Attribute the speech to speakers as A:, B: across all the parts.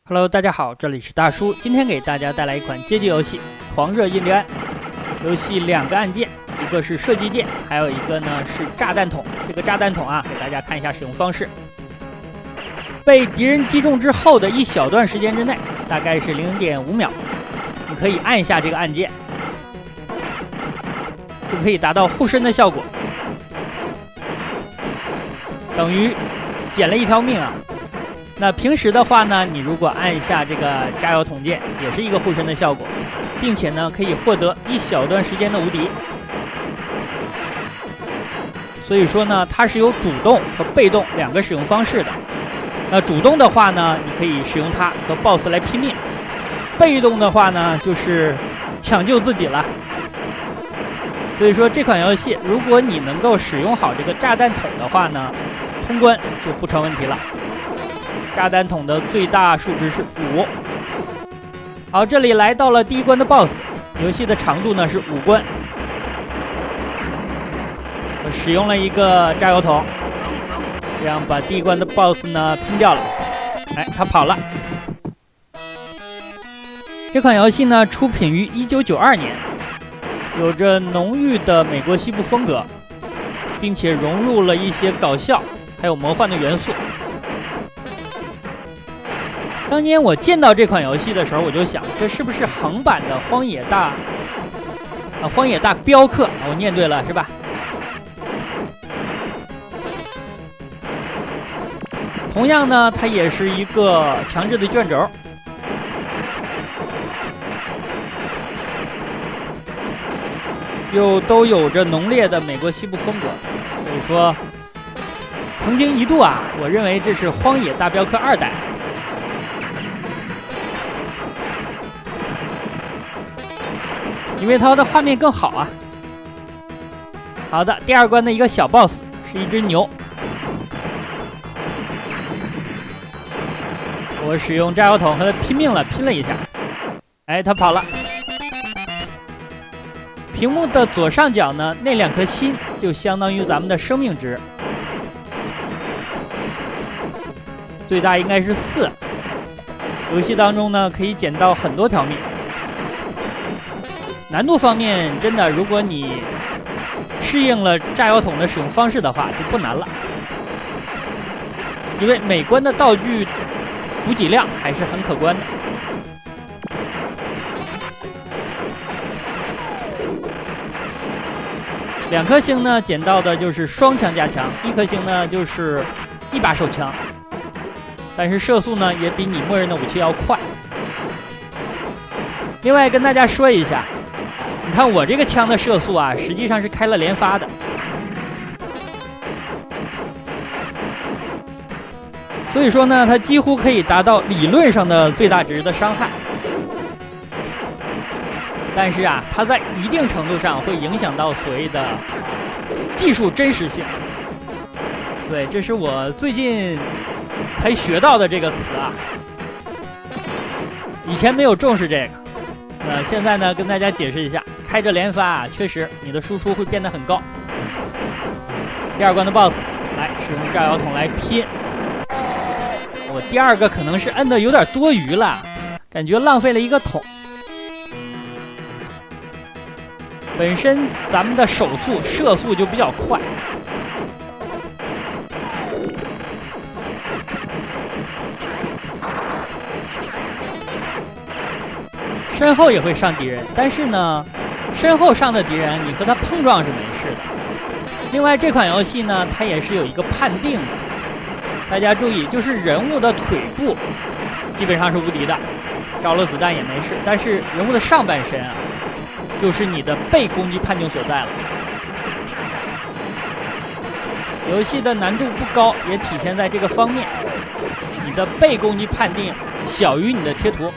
A: Hello， 大家好，这里是大叔。今天给大家带来一款街机游戏《狂热印第安》。游戏2个按键，一个是射击键，还有一个呢是炸弹筒。这个炸弹筒啊，给大家看一下使用方式。被敌人击中之后的一小段时间之内，大概是0.5秒，你可以按下这个按键，就可以达到护身的效果，等于捡了一条命啊。那平时的话呢，你如果按一下这个加油桶键，也是一个护身的效果，并且呢可以获得一小段时间的无敌。所以说呢，它是有主动和被动2个使用方式的。那主动的话呢，你可以使用它和 BOSS 来拼命；被动的话呢，就是抢救自己了。所以说这款游戏，如果你能够使用好这个炸弹筒的话呢，通关就不成问题了。炸弹筒的最大数值是5。好，这里来到了第1关的 BOSS， 游戏的长度呢是5关。我使用了一个加油桶，这样把第1关的 BOSS 呢拼掉了。哎，他跑了。这款游戏呢出品于1992年，有着浓郁的美国西部风格，并且融入了一些搞笑还有魔幻的元素。当年我见到这款游戏的时候，我就想，这是不是横版的荒野大镖客？我念对了是吧？同样呢，它也是一个强制的卷轴，都有着浓烈的美国西部风格。所以说，曾经一度啊，我认为这是荒野大镖客2代。因为它的画面更好啊。好的，第2关的一个小 BOSS 是一只牛，我使用炸药桶和它拼命了，拼了一下，哎，它跑了。屏幕的左上角呢，那2颗心就相当于咱们的生命值，最大应该是4。游戏当中呢，可以捡到很多条命。难度方面，真的，如果你适应了炸药桶的使用方式的话，就不难了。因为每关的道具补给量还是很可观的。2颗星呢，捡到的就是双枪加强；1颗星呢，就是一把手枪。但是射速呢，也比你默认的武器要快。另外跟大家说一下。你看我这个枪的射速啊，实际上是开了连发的，所以说呢，它几乎可以达到理论上的最大值的伤害。但是啊，它在一定程度上会影响到所谓的技术真实性。对，这是我最近才学到的这个词啊，以前没有重视这个。现在呢，跟大家解释一下。开着连发啊，确实你的输出会变得很高。第2关的 BOSS 来使用炸药桶来拼，我第2个可能是摁的有点多余了，感觉浪费了一个桶。本身咱们的手速射速就比较快，身后也会上敌人，但是呢身后上的敌人，你和他碰撞是没事的。另外，这款游戏呢，它也是有一个判定的，大家注意，就是人物的腿部基本上是无敌的，着了子弹也没事。但是人物的上半身啊，就是你的被攻击判定所在了。游戏的难度不高，也体现在这个方面，你的被攻击判定小于你的贴图。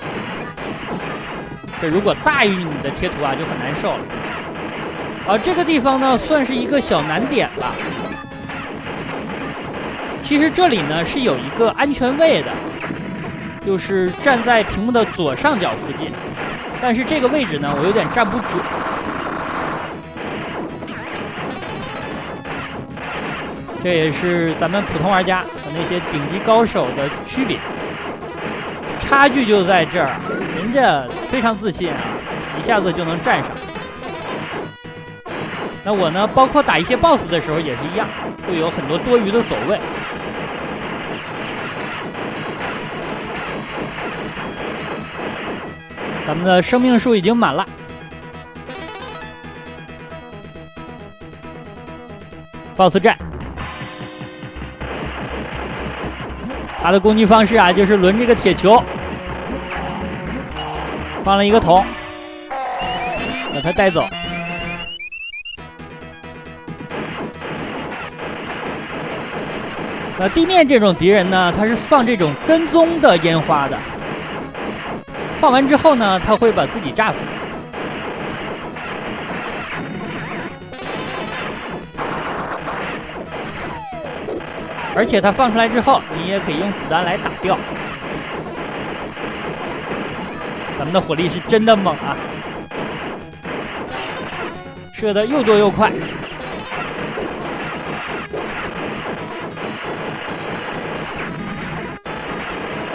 A: 这如果大于你的贴图啊，就很难受了。这个地方呢，算是一个小难点吧。其实这里呢是有一个安全位的，就是站在屏幕的左上角附近，但是这个位置呢，我有点站不准。这也是咱们普通玩家和那些顶级高手的区别。差距就在这儿，人家非常自信啊，一下子就能站上。那我呢，包括打一些 BOSS 的时候也是一样，会有很多多余的走位。咱们的生命树已经满了。BOSS 战，他的攻击方式啊，就是抡这个铁球，放了一个桶，把他带走。那地面这种敌人呢，他是放这种跟踪的烟花的，放完之后呢，他会把自己炸死。而且它放出来之后，你也可以用子弹来打掉。咱们的火力是真的猛啊，射的又多又快。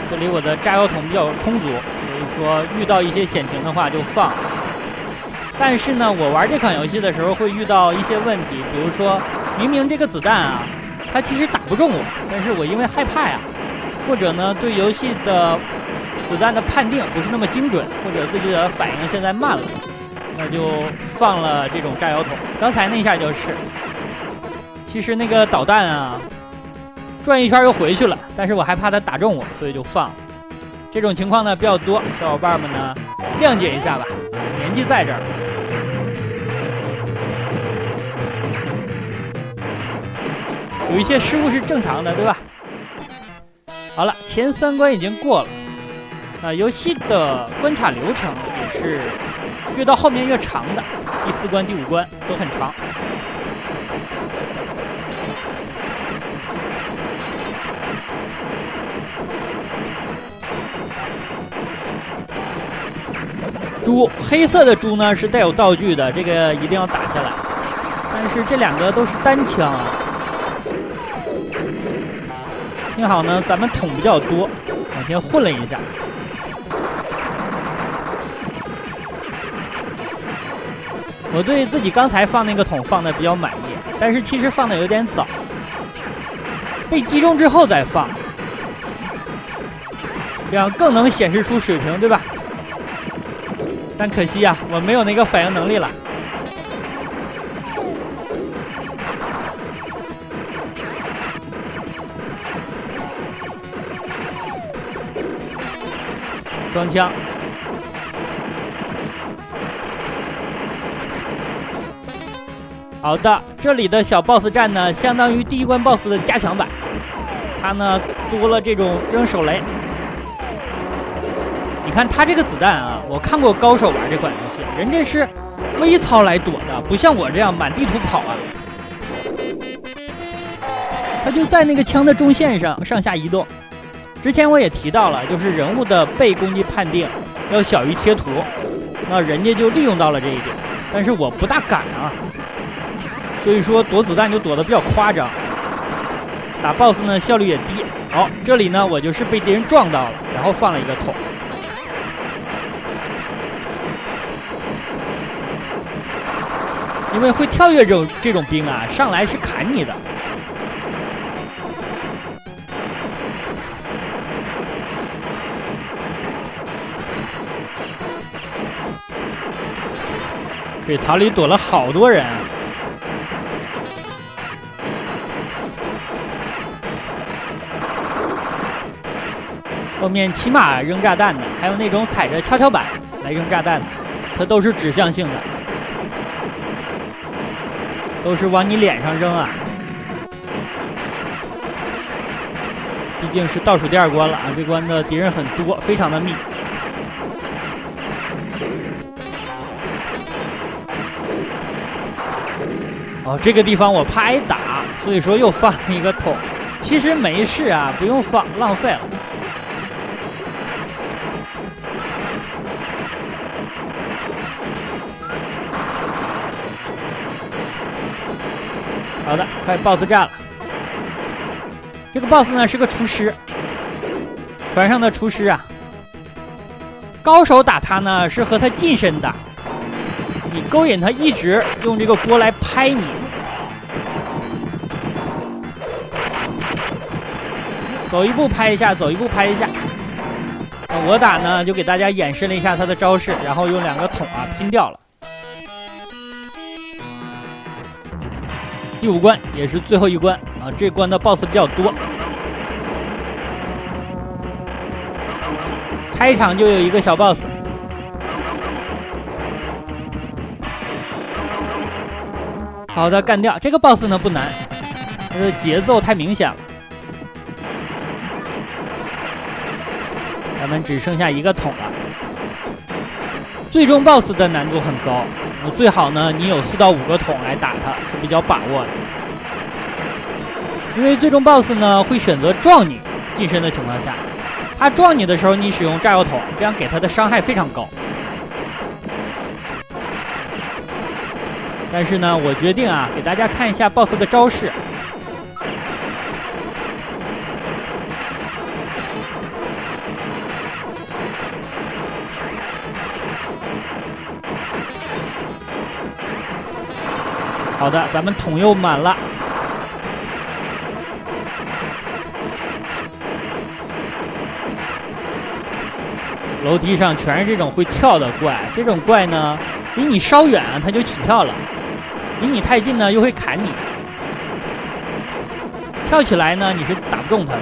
A: 这里我的炸药桶比较充足，所以说遇到一些险情的话就放。但是呢，我玩这款游戏的时候会遇到一些问题，比如说明明这个子弹啊，它其实打不中我，但是我因为害怕呀，或者呢对游戏的子弹的判定不是那么精准，或者自己的反应现在慢了，那就放了这种炸药桶。刚才那下就是，其实那个导弹啊，转一圈又回去了，但是我害怕它打中我，所以就放了。这种情况呢比较多，小伙伴们呢谅解一下吧，年纪在这儿。有一些失误是正常的，对吧？好了，前3关已经过了。那游戏的关卡流程也是越到后面越长的，第4关、第5关都很长。猪，黑色的猪呢是带有道具的，这个一定要打下来。但是这2个都是单枪啊。幸好呢，咱们桶比较多，往前混了一下。我对自己刚才放那个桶放的比较满意，但是其实放的有点早，被击中之后再放，这样更能显示出水平，对吧？但可惜啊，我没有那个反应能力了。双枪，好的，这里的小 BOSS 战呢，相当于第1关 BOSS 的加强版，它呢多了这种扔手雷。你看它这个子弹啊，我看过高手玩这款游戏，人家是微操来躲的，不像我这样满地图跑啊。他就在那个枪的中线上上下移动。之前我也提到了，就是人物的被攻击判定要小于贴图，那人家就利用到了这一点，但是我不大敢啊，所以说躲子弹就躲得比较夸张，打 BOSS 呢效率也低。好，这里呢我就是被敌人撞到了，然后放了一个桶。因为会跳跃这种兵啊，上来是砍你的。这塔里躲了好多人啊！后面骑马扔炸弹的，还有那种踩着跷跷板来扔炸弹的，它都是指向性的，都是往你脸上扔啊！毕竟是倒数第2关了啊，这关的敌人很多，非常的密。哦，这个地方我怕挨打，所以说又放了一个桶。其实没事啊，不用放，浪费了。好的，快 BOSS 战了。这个 BOSS 呢是个厨师，船上的厨师啊，高手打他呢是和他近身打，你勾引他一直用这个锅来拍你。走一步拍一下，走一步拍一下。我打呢就给大家演示了一下他的招式，然后用2个桶拼掉了。第5关也是最后一关这关的 BOSS 比较多。开场就有一个小 BOSS， 好的，干掉这个 BOSS 呢不难，它的节奏太明显了。咱们只剩下1个桶了。最终 BOSS 的难度很高，最好呢你有4到5个桶来打它是比较把握的。因为最终 BOSS 呢会选择撞你近身的情况下，他撞你的时候你使用炸药桶，这样给他的伤害非常高。但是呢我决定给大家看一下 BOSS 的招式。好的，咱们桶又满了。楼梯上全是这种会跳的怪，这种怪呢，离你稍远它就起跳了，离你太近呢又会砍你。跳起来呢你是打不中它的。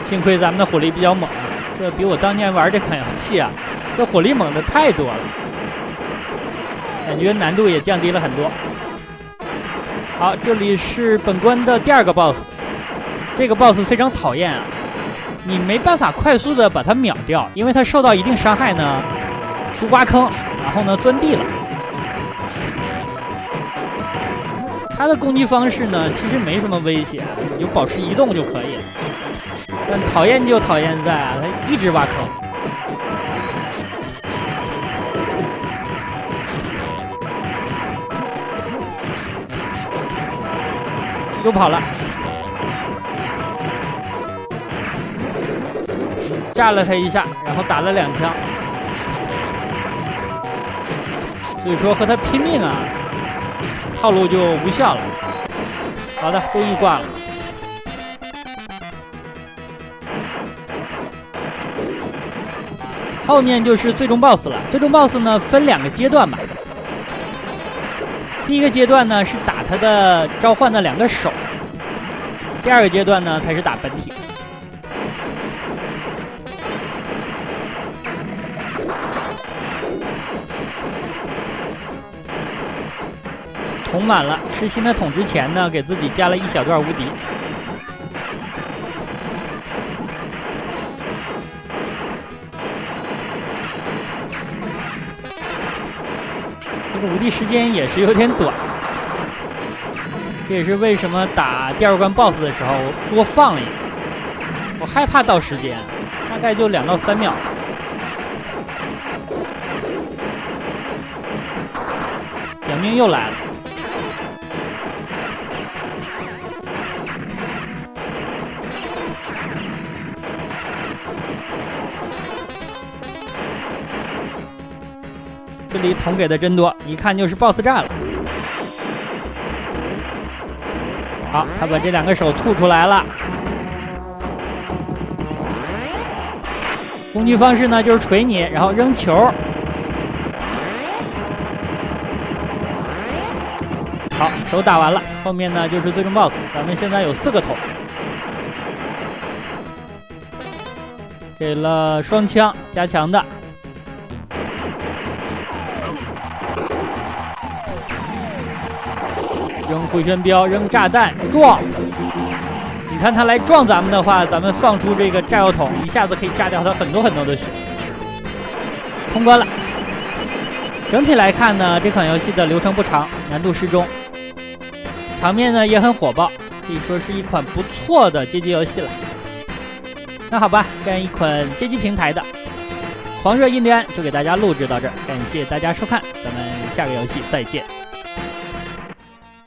A: 幸亏咱们的火力比较猛，这比我当年玩这款游戏这火力猛的太多了，感觉难度也降低了很多。好，这里是本关的第2个 BOSS， 这个 BOSS 非常讨厌你没办法快速的把它秒掉，因为它受到一定伤害呢，就挖坑，然后呢钻地了。它的攻击方式呢其实没什么威胁，你就保持移动就可以了。但讨厌就讨厌在它一直挖坑。又跑了，炸了他一下，然后打了2枪，所以说和他拼命套路就无效了。好的，终于挂了。后面就是最终 BOSS 了。最终 BOSS 呢分2个阶段吧。第1个阶段呢是打他的召唤的2个手，第2个阶段呢才是打本体。桶满了，吃新的桶之前呢，给自己加了一小段无敌。这个无敌时间也是有点短，这也是为什么打第2关 BOSS 的时候多放了一个，我害怕到时间，大概就2到3秒。蒋明又来了。这里桶给的真多，一看就是 BOSS 战了。好，他把这2个手吐出来了。攻击方式呢就是锤你，然后扔球。好，手打完了，后面呢就是最终 BOSS。咱们现在有4个桶，给了双枪加强的。扔回旋镖，扔炸弹，撞！你看他来撞咱们的话，咱们放出这个炸药桶，一下子可以炸掉他很多很多的血。通关了。整体来看呢，这款游戏的流程不长，难度适中，场面呢也很火爆，可以说是一款不错的街机游戏了。那好吧，这样一款街机平台的狂热印第安就给大家录制到这儿，感谢大家收看，咱们下个游戏再见。